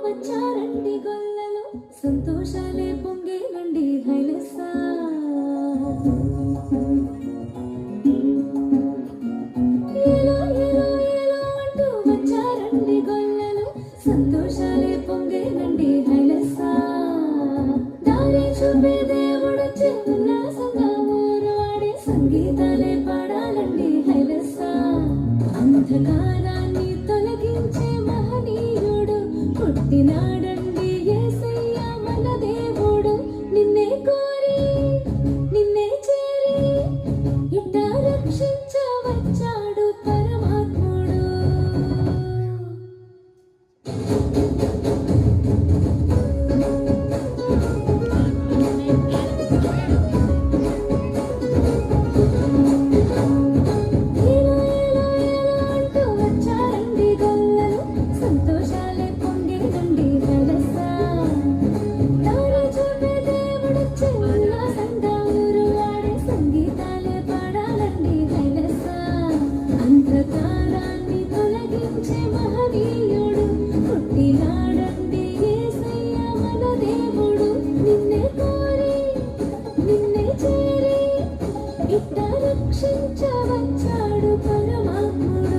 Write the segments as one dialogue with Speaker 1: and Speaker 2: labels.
Speaker 1: వచ్చారండి గొల్లలు సంతోషాలే పొంగేనండి హైలెస్సా. ఏలో ఏలో ఏలో అంటూ వచ్చారండి గొల్లలు సంతోషాలే పొంగేనండి హైలెస్సా. దారి చూపే దేవుడొచ్చే ఉల్లాసంగా ఊరు వాడే సంగీతాలే పాడాలండి హైలెస్సా. అంధకారాన్ని తొలగించే మహనీయుడు పుట్టినాడండి యేసయ్య మన దేవుడు. నిన్నే కోరి నిన్నే చేరి ఇట్ట రక్షించవచ్చాడు పరమాత్ముడు. అంధకారాన్ని తొలగించే మహనీయుడు పుట్టినాడండి యేసయ్య మన దేవుడు. నిన్నే కోరి నిన్నే చేరి ఇట్ట రక్షించవచ్చాడు పరమాత్ముడు.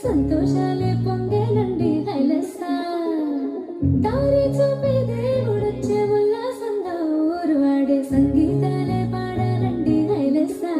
Speaker 1: సంతోషాలే పొంగేనండి హైలెస్సా. దారి చూపే దేవుడొచ్చే ఉల్లాసంగా ఊరు వాడే సంగీతాలే పాడాలండి హైలెస్సా.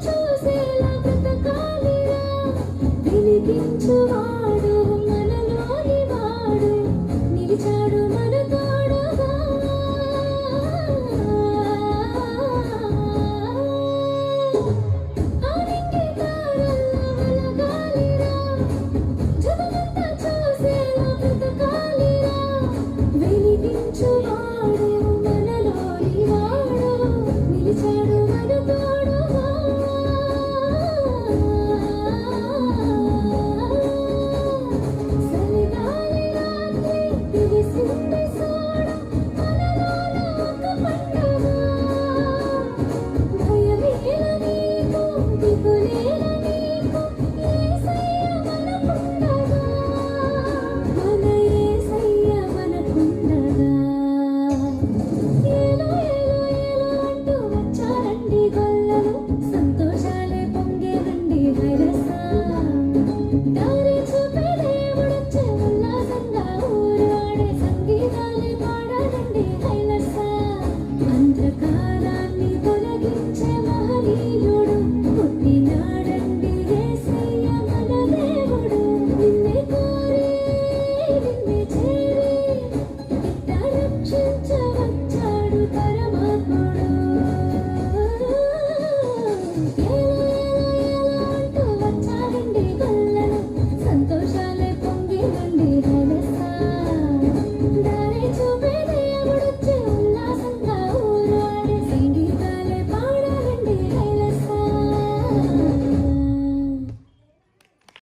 Speaker 1: చూసేలా బ్రతకాలిరా వెలిగించువా